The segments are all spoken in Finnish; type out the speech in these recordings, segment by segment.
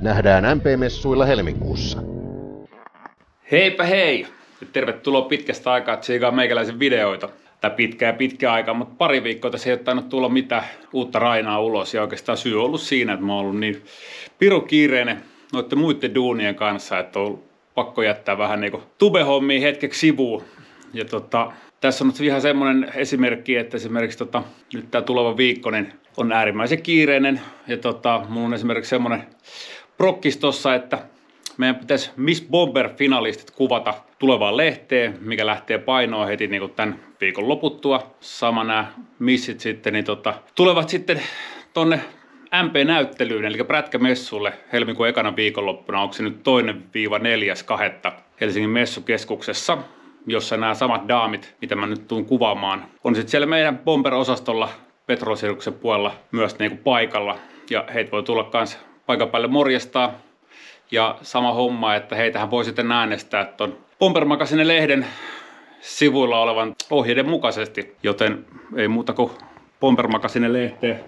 Nähdään MP-messuilla helmikuussa. Heipä hei! Tervetuloa pitkästä aikaa tsiikaa meikäläisen videoita. Tai pitkä aikaa, mutta pari viikkoa tässä ei ole tainnut tulla mitään uutta rainaa ulos. Ja oikeastaan syy on ollut siinä, että mä oon ollut niin piru kiireinen noitten muiden duunien kanssa, että on pakko jättää vähän niinku tube-hommia hetkeksi sivuun. Ja tässä on nyt ihan semmonen esimerkki, että esimerkiksi nyt tää tuleva viikko niin on äärimmäisen kiireinen. Ja mulla on esimerkiksi semmonen prokkis tossa, että meidän pitäisi Miss Bomber-finalistit kuvata tulevaan lehteen, mikä lähtee painoon heti niin tämän viikon loputtua. Sama nämä missit sitten niin tulevat sitten tonne MP-näyttelyyn, eli prätkämessulle helmikuun ekana viikonloppuna. Onko se nyt 2.–4.2. Helsingin messukeskuksessa, jossa nämä samat daamit, mitä mä nyt tuun kuvaamaan, on sitten siellä meidän Bomber-osastolla Petrosirkuksen puolella myös niin kuin paikalla. Ja heitä voi tulla kans paikan päälle morjestaa. Ja sama homma, että heitähän voi sitten äänestää tuon Bomber Magazine lehden sivuilla olevan ohjeiden mukaisesti. Joten ei muuta kuin Bomber Magazine lehteen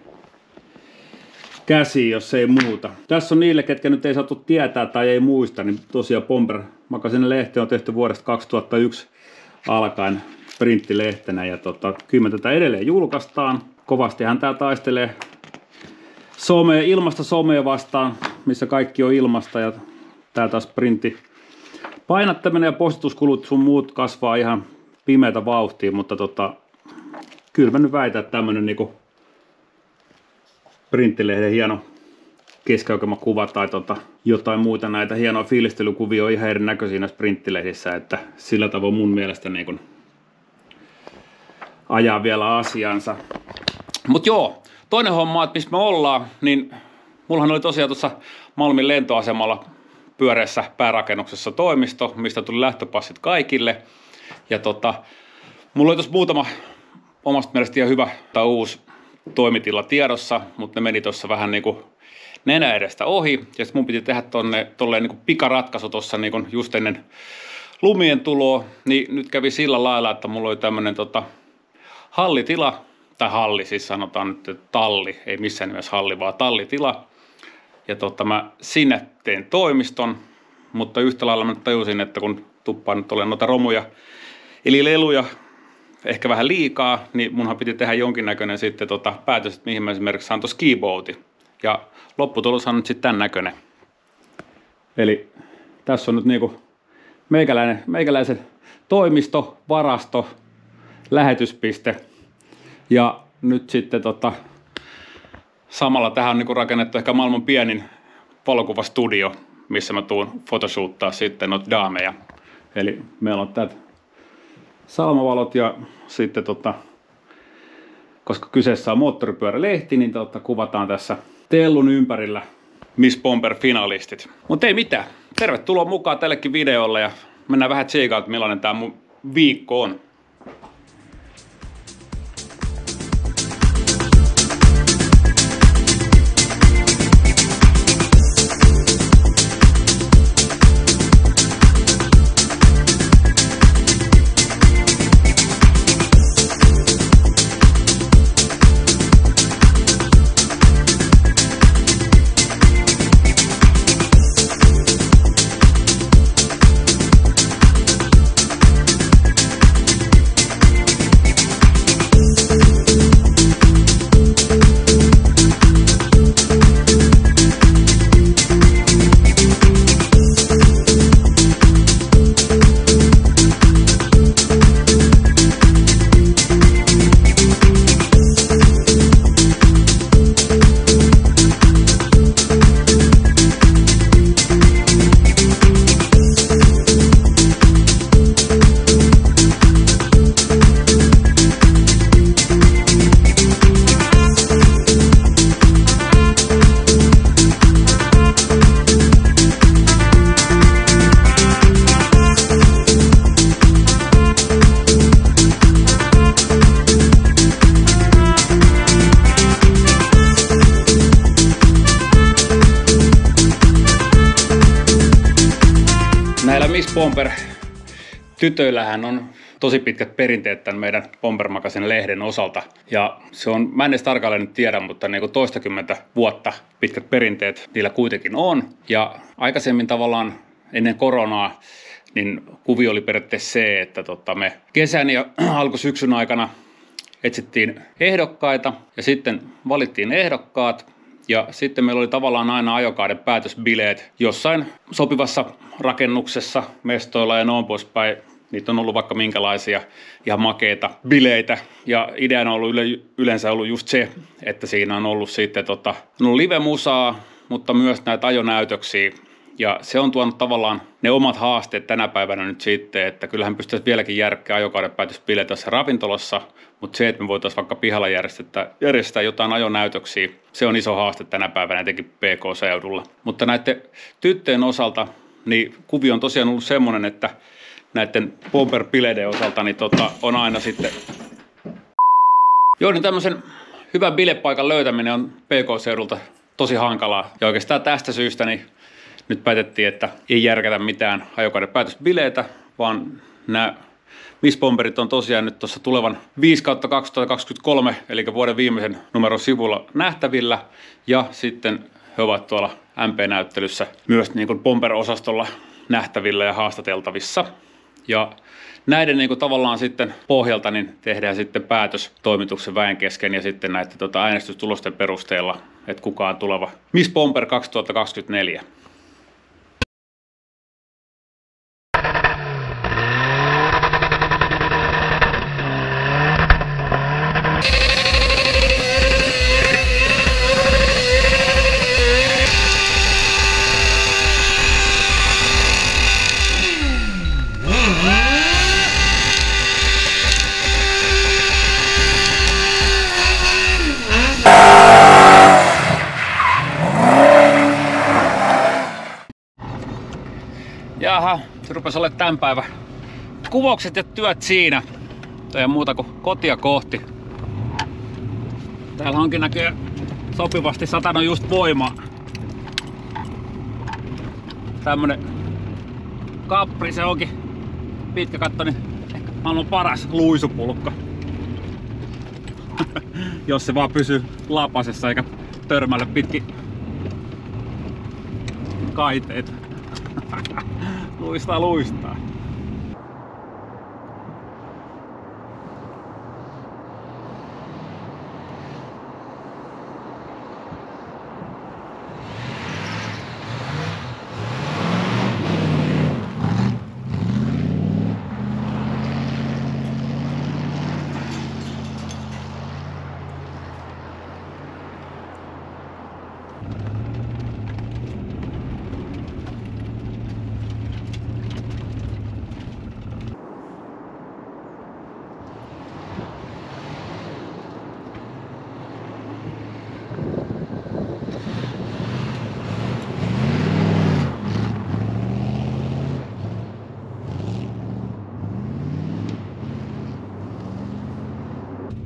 käsiin, jos ei muuta. Tässä on niille, ketkä nyt ei saatu tietää tai ei muista, niin tosiaan Bomber Magazine lehti on tehty vuodesta 2001 alkaen printtilehtenä. Ja kyllä tätä edelleen julkaistaan. Kovastihan tää taistelee ilmasta somea vastaan, missä kaikki on ilmasta, ja tää taas printti painattaminen ja postituskulut sun muut kasvaa ihan pimeätä vauhtia, mutta kyllä mä nyt väitän, että tämmönen niinku printtilehden hieno keskiaukemakuva tai jotain muuta näitä hienoja fiilistelykuvia on ihan erinäköisiä näissä printtilehdissä, että sillä tavoin mun mielestä niinku ajaa vielä asiansa. Mut joo, toinen homma, että missä me ollaan, niin mullahan oli tosiaan tuossa Malmin lentoasemalla pyöreässä päärakennuksessa toimisto, mistä tuli lähtöpassit kaikille. Ja mulla oli tuossa muutama omasta mielestä ihan hyvä tai uusi toimitila tiedossa, mutta ne meni tuossa vähän niinku nenä edestä ohi. Ja sitten mun piti tehdä tolleen niinku pikaratkaisu tuossa niinku just ennen lumien tuloa. Niin nyt kävi sillä lailla, että mulla oli tämmönen hallitila, tai halli, siis sanotaan nyt, että talli, ei missään nimessä halli, vaan tallitila. Ja mä sinne tein toimiston, mutta yhtä lailla mä tajusin, että kun tuppaan nyt olemaan noita romuja, eli leluja, ehkä vähän liikaa, niin munhan piti tehdä jonkinnäköinen sitten päätös, että mihin mä esimerkiksi saan tuossa skiboatin. Ja lopputulos on nyt sitten tämän näköinen. Eli tässä on nyt niinku meikäläisen toimisto, varasto, lähetyspiste. Ja nyt sitten samalla tähän on niinku rakennettu ehkä maailman pienin valokuvastudio, missä mä tuun photoshoottaa sitten noita daameja. Eli meillä on täältä salmavalot ja sitten koska kyseessä on moottoripyörälehti, niin kuvataan tässä tellun ympärillä Miss Bomber finalistit. Mutta ei mitään. Tervetuloa mukaan tällekin videolle ja mennään vähän tsiikaan, että millainen tää mun viikko on. Miss Bomber tytöillähän on tosi pitkät perinteet tämän meidän Bomber Magazine lehden osalta. Ja se on, mä en edes tarkalleen nyt tiedä, mutta niin kuin toistakymmentä vuotta pitkät perinteet niillä kuitenkin on. Ja aikaisemmin tavallaan ennen koronaa niin kuvio oli periaatteessa se, että me kesän ja alkusyksyn aikana etsittiin ehdokkaita ja sitten valittiin ehdokkaat. Ja sitten meillä oli tavallaan aina ajokauden päätösbileet jossain sopivassa rakennuksessa, mestoilla ja noin poispäin. Niitä on ollut vaikka minkälaisia ihan makeita bileitä. Ja ideana on ollut yleensä ollut just se, että siinä on ollut sitten live-musaa, mutta myös näitä ajonäytöksiä. Ja se on tuonut tavallaan ne omat haasteet tänä päivänä nyt sitten, että kyllähän pystyisi vieläkin järkkää ajokauden päätösbileet tässä ravintolassa, mutta se, että me voitaisiin vaikka pihalla järjestää jotain ajonäytöksiä, se on iso haaste tänä päivänä etenkin PK-seudulla. Mutta näiden tyttöjen osalta, niin kuvio on tosiaan ollut semmoinen, että näiden bomber-bileiden osalta niin on aina sitten... Joo, niin tämmöisen hyvän bilepaikan löytäminen on PK-seudulta tosi hankalaa. Ja oikeastaan tästä syystä niin nyt päätettiin, että ei järkätä mitään ajokauden päätösbileitä, vaan nämä Miss Bomberit on tosiaan nyt tuossa tulevan 5/2023, eli vuoden viimeisen numeron sivulla nähtävillä. Ja sitten he ovat tuolla MP-näyttelyssä myös niin kuin Bomber-osastolla nähtävillä ja haastateltavissa. Ja näiden niin kuin tavallaan sitten pohjalta niin tehdään sitten päätös toimituksen väen kesken ja sitten näiden äänestystulosten perusteella, että kuka on tuleva Miss Bomber 2024. Jaha, se rupesi olemaan tämän päivän kuvaukset ja työt siinä. Ei muuta kuin kotia kohti. Täällä onkin näköjään sopivasti satanut just voimaa. Tämmönen Capri, se onkin pitkä katto, niin ehkä maailman paras luisupulkka. Jos se vaan pysyy lapasessa eikä törmäile pitkin kaiteita. Luistaa.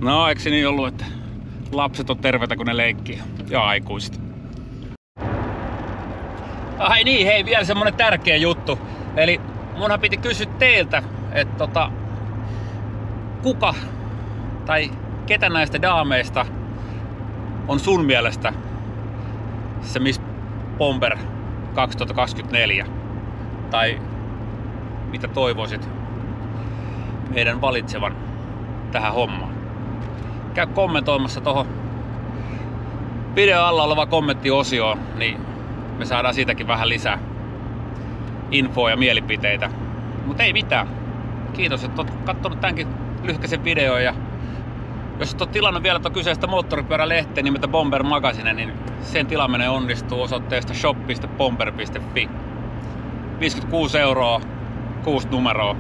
No, eikö se niin ollut, että lapset on terveitä kun ne leikkii ja aikuiset? Ai niin, hei, vielä semmonen tärkeä juttu. Eli munhan piti kysyä teiltä, että kuka tai ketä näistä daameista on sun mielestä se Miss Bomber 2024? Tai mitä toivoisit meidän valitsevan tähän hommaan? Käy kommentoimassa tuohon videon alla oleva kommenttiosioon, niin me saadaan siitäkin vähän lisää infoa ja mielipiteitä. Mutta ei mitään. Kiitos, että olet katsonut tämänkin lyhkäisen videon. Ja jos et ole tilannut vielä tuon kyseistä moottoripyörälehteä nimeltä Bomber Magazine, niin sen tilaaminen onnistuu osoitteesta shop.bomber.fi. 56 €, 6 numeroa.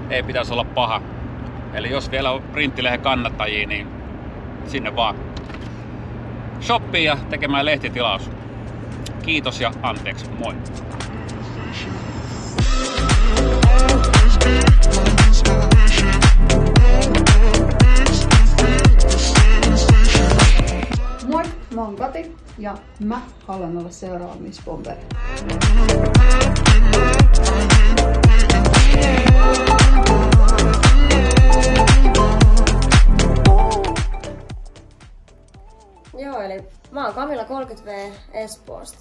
Ei pitäisi olla paha. Eli jos vielä on printtilehen kannattajia, niin sinne vaan shoppiin ja tekemään lehtitilaus. Kiitos ja anteeksi, moi! Moi, mä oon Kati ja mä haluan olla seuraava Miss Bomber. Mä oon Camilla 30V Espoosta.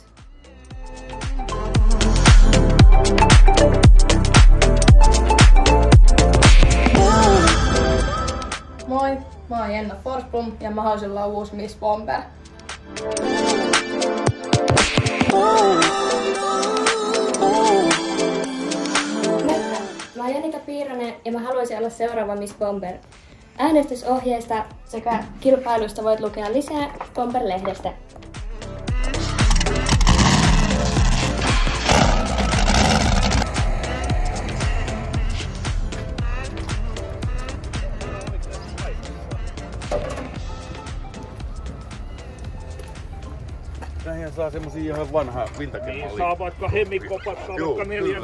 Moi, mä oon Jenna Forsblom ja mä haluaisin olla uusi Miss Bomber. Mä oon Janika Piiranen ja mä haluaisin olla seuraava Miss Bomber. Äänestysohjeista sekä kilpailuista voit lukea lisää Bomber-lehdestä. Näihin saa semmosia ihan vanhaa vintage-mallia. Niin saa vaikka hemmikopakkaa vaikka 4.